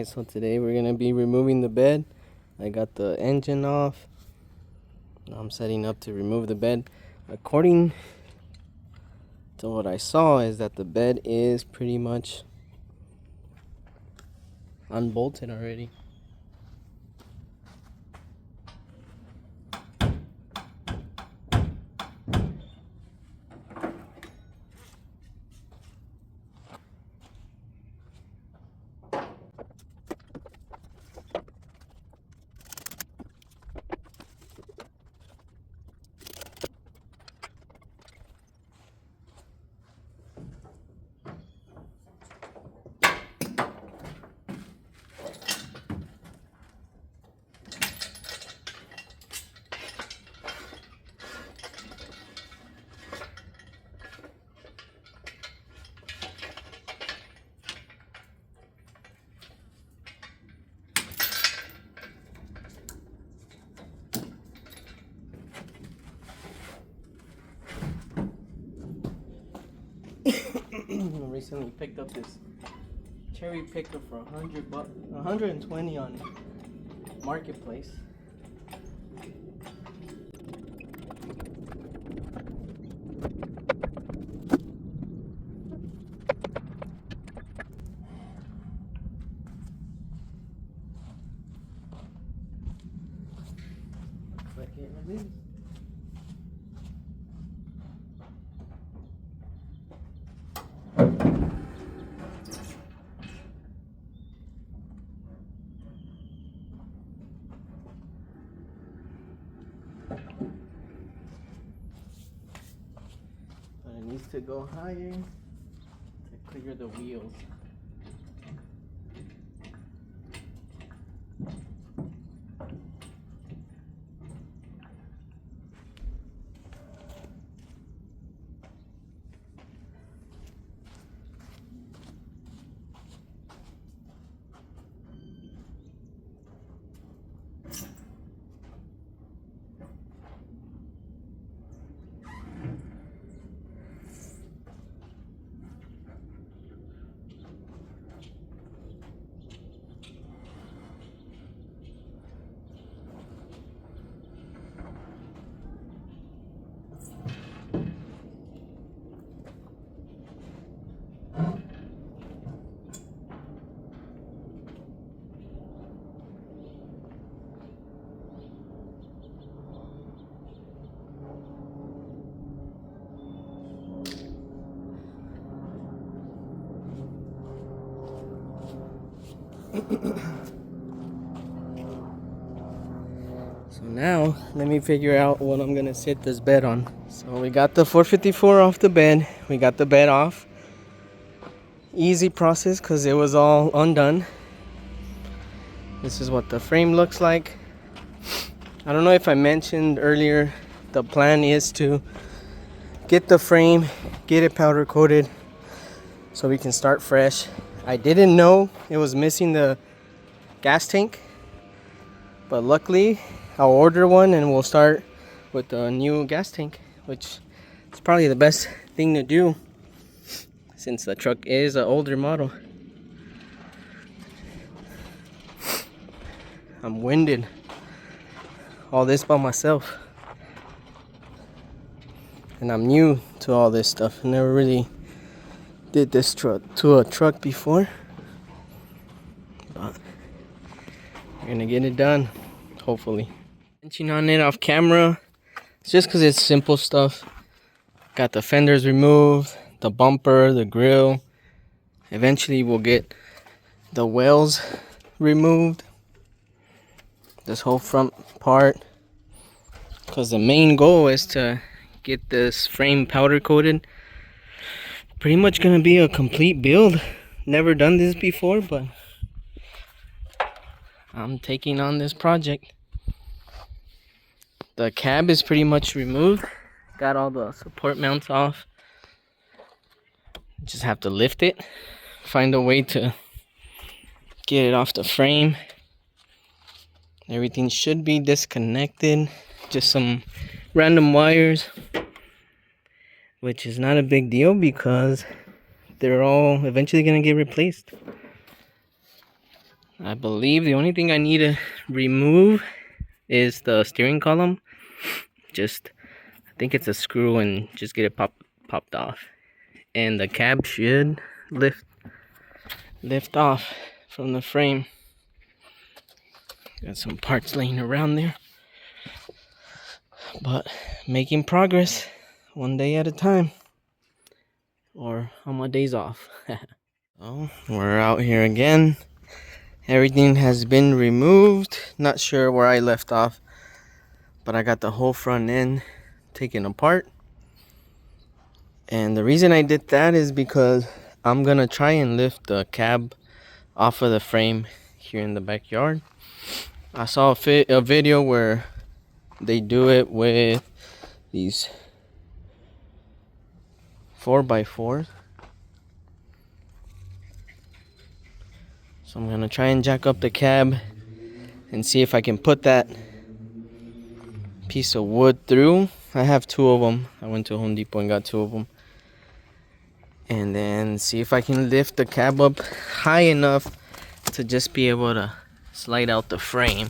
Alright, so today we're gonna be removing the bed. I got the engine off. I'm setting up to remove the bed. According to what I saw is that the bed is pretty much unbolted already. I recently picked up this cherry picker for $100, 120 on Marketplace. Looks like it released. But it needs to go higher to clear the wheels. So now let me figure out what I'm gonna sit this bed on. So we got the 454 off the bed. We got the bed off. Easy process because it was all undone. This is what the frame looks like. I don't know if I mentioned earlier, the plan is to get the frame, get it powder coated so we can start fresh. I didn't know it was missing the gas tank, but luckily I'll order one and we'll start with the new gas tank, which is probably the best thing to do since the truck is an older model. I'm winded. All this by myself. And I'm new to all this stuff. I never really did this to a truck before. But we're gonna get it done, hopefully. Pinching on it off camera. It's just because it's simple stuff. Got the fenders removed, the bumper, the grill. Eventually we'll get the wheels removed. This whole front part. Because the main goal is to get this frame powder coated. Pretty much gonna be a complete build. Never done this before, but I'm taking on this project. The cab is pretty much removed. Got all the support mounts off. Just have to lift it. Find a way to get it off the frame. Everything should be disconnected. Just some random wires, which is not a big deal because they're all eventually gonna get replaced. I believe the only thing I need to remove is the steering column. Just, I think it's a screw and just get it popped off. And the cab should lift off from the frame. Got some parts laying around there. But making progress one day at a time. Or on my days off. So, we're out here again. Everything has been removed. Not sure where I left off, but I got the whole front end taken apart. And the reason I did that is because I'm gonna try and lift the cab off of the frame here in the backyard. I saw a video where they do it with these 4x4s. So I'm gonna try and jack up the cab and see if I can put that piece of wood through. I have two of them. I went to Home Depot and got two of them. And then see if I can lift the cab up high enough to just be able to slide out the frame.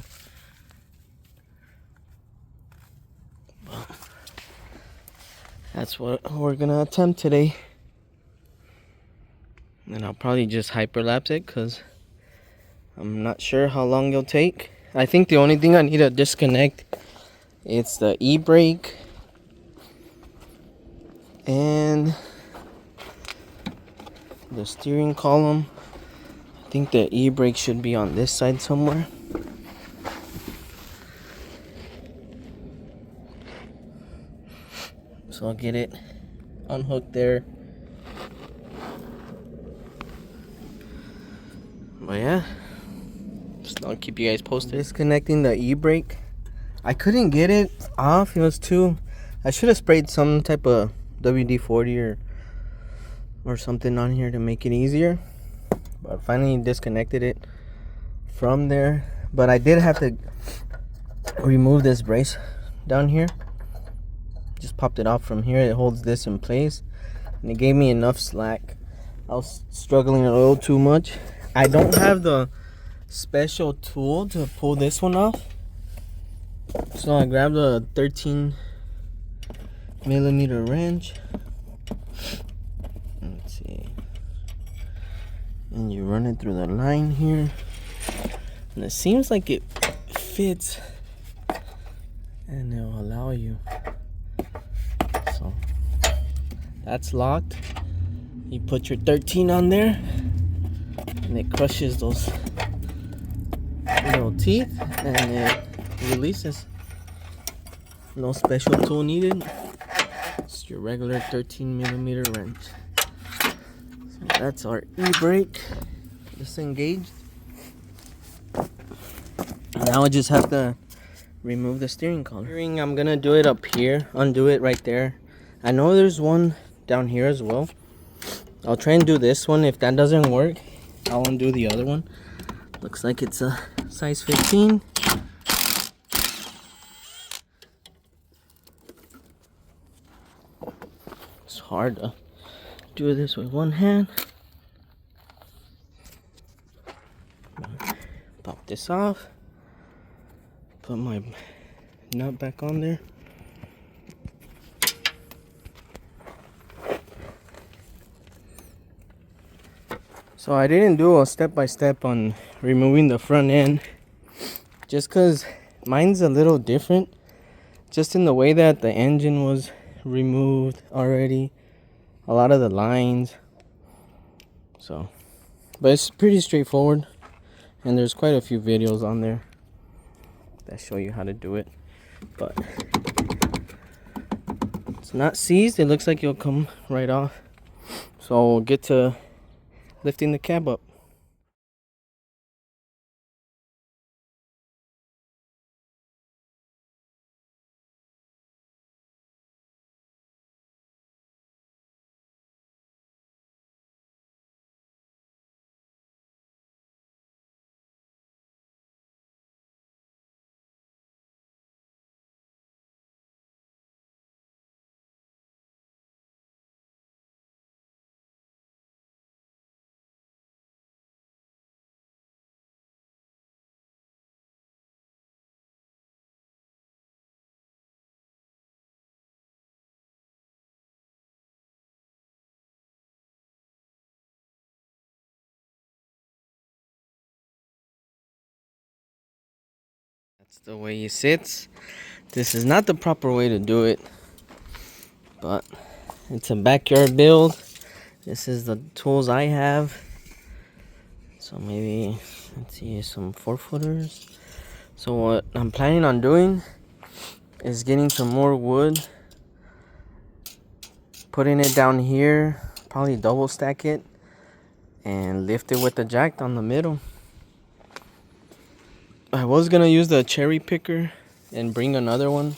But that's what we're gonna attempt today. And I'll probably just hyperlapse it because I'm not sure how long it'll take. I think the only thing I need to disconnect is the e-brake and the steering column. I think the e-brake should be on this side somewhere. So I'll get it unhooked there. But yeah, just I'll keep you guys posted. Disconnecting the e-brake. I couldn't get it off. It was too. I should have sprayed some type of WD-40 or something on here to make it easier. But I finally disconnected it from there. But I did have to remove this brace down here. Just popped it off from here. It holds this in place, and it gave me enough slack. I was struggling a little too much. I don't have the special tool to pull this one off, so I grabbed a 13mm wrench. Let's see, and you run it through the line here, and it seems like it fits, and it'll allow you. So that's locked. You put your 13 on there, and it crushes those little teeth, and it releases. No special tool needed. It's your regular 13mm wrench. So that's our e-brake disengaged. Now I just have to remove the steering column. I'm gonna do it up here, undo it right there. I know there's one down here as well. I'll try and do this one. If that doesn't work, I'll undo the other one. Looks like it's a size 15. It's hard to do this with one hand. Pop this off. Put my nut back on there. So I didn't do a step-by-step on removing the front end, just because mine's a little different, just in the way that the engine was removed already, a lot of the lines. So, but it's pretty straightforward, and there's quite a few videos on there that show you how to do it. But it's not seized. It looks like it'll come right off. So we'll get to lifting the cab up. It's the way he sits. This is not the proper way to do it, but it's a backyard build. This is the tools I have. So maybe, let's see, some 4-footers. So what I'm planning on doing is getting some more wood, putting it down here, probably double stack it, and lift it with the jack down the middle. I was gonna use the cherry picker and bring another one,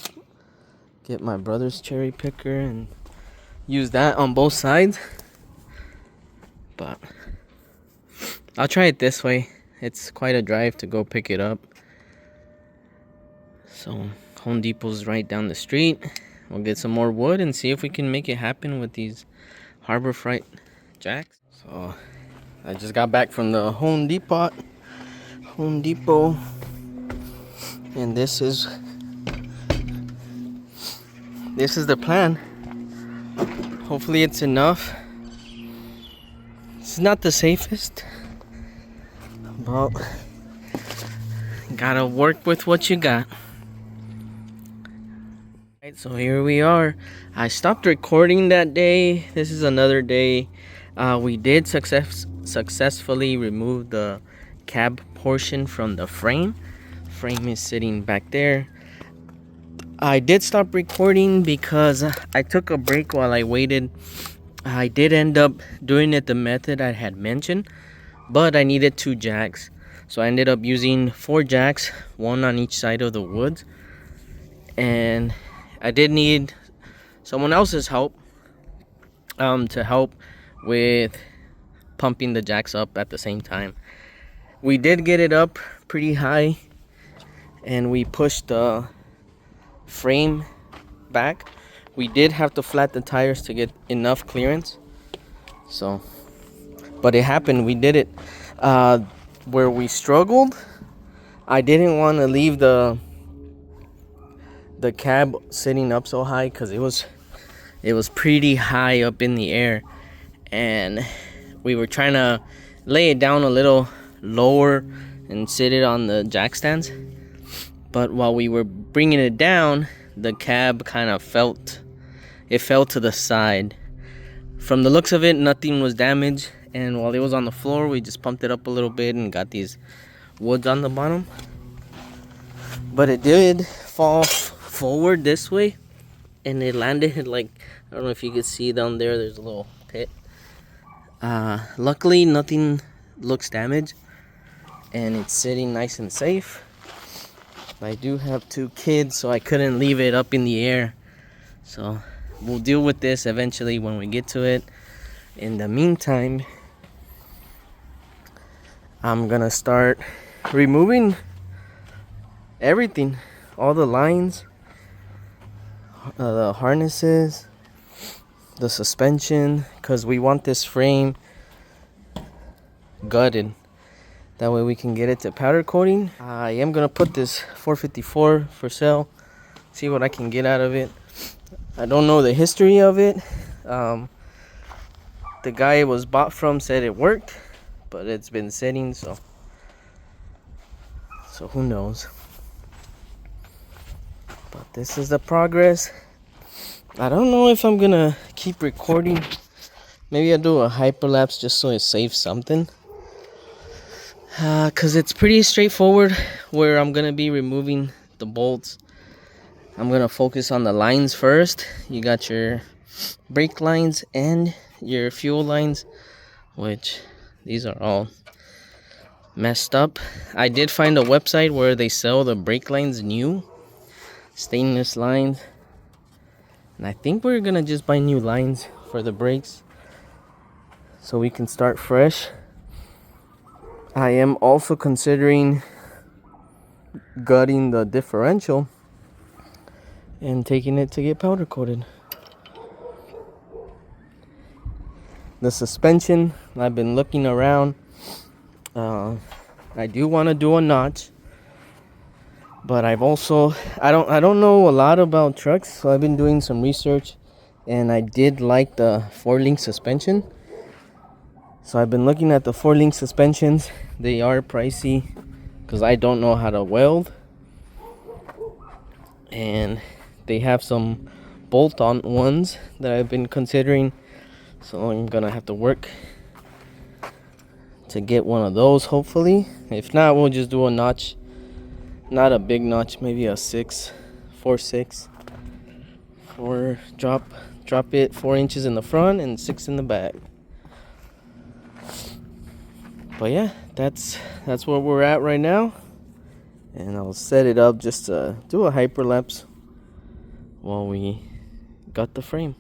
get my brother's cherry picker and use that on both sides, but I'll try it this way. It's quite a drive to go pick it up. So Home Depot's right down the street. We'll get some more wood and see if we can make it happen with these Harbor Freight jacks. So I just got back from the Home Depot, and this is the plan. Hopefully it's enough. It's not the safest, but gotta work with what you got. Right, so here we are. I stopped recording that day. This is another day. We did successfully remove the cab portion from the frame. Frame is sitting back there. I did stop recording because I took a break while I waited. I did end up doing it the method I had mentioned, but I needed 2 jacks. So I ended up using 4 jacks, 1 on each side of the wood. And I did need someone else's help to help with pumping the jacks up at the same time. We did get it up pretty high, and we pushed the frame back. We did have to flat the tires to get enough clearance. So, but it happened. We did it. Where we struggled, I didn't want to leave the cab sitting up so high because it was pretty high up in the air, and we were trying to lay it down a little lower and sit it on the jack stands. But while we were bringing it down, the cab kind of fell to the side. From the looks of it, nothing was damaged, and while it was on the floor, we just pumped it up a little bit and got these woods on the bottom. But it did fall forward this way, and it landed like, I don't know if you could see down there, there's a little pit. Luckily nothing looks damaged, and it's sitting nice and safe. I do have 2 kids, so I couldn't leave it up in the air. So we'll deal with this eventually when we get to it. In the meantime, I'm gonna start removing everything, all the lines, the harnesses, the suspension, because we want this frame gutted. That way we can get it to powder coating. I am gonna put this 454 for sale, see what I can get out of it. I don't know the history of it. The guy it was bought from said it worked, but it's been sitting, so who knows. But this is the progress. I don't know if I'm gonna keep recording. Maybe I'll do a hyperlapse just so it saves something. Cause it's pretty straightforward where I'm gonna be removing the bolts. I'm gonna focus on the lines first. You got your brake lines and your fuel lines, which these are all messed up. I did find a website where they sell the brake lines new, stainless lines, and I think we're gonna just buy new lines for the brakes so we can start fresh. I am also considering gutting the differential and taking it to get powder coated. The suspension, I've been looking around. I do want to do a notch, but I don't know a lot about trucks, so I've been doing some research, and I did like the 4-link suspension. So I've been looking at the 4-link suspensions. They are pricey because I don't know how to weld. and they have some bolt-on ones that I've been considering, so I'm gonna have to work to get one of those hopefully. If not, we'll just do a notch, not a big notch, maybe a 4/6 for drop it 4 inches in the front and 6 in the back. But yeah, that's where we're at right now, and I'll set it up just to do a hyperlapse while we got the frame.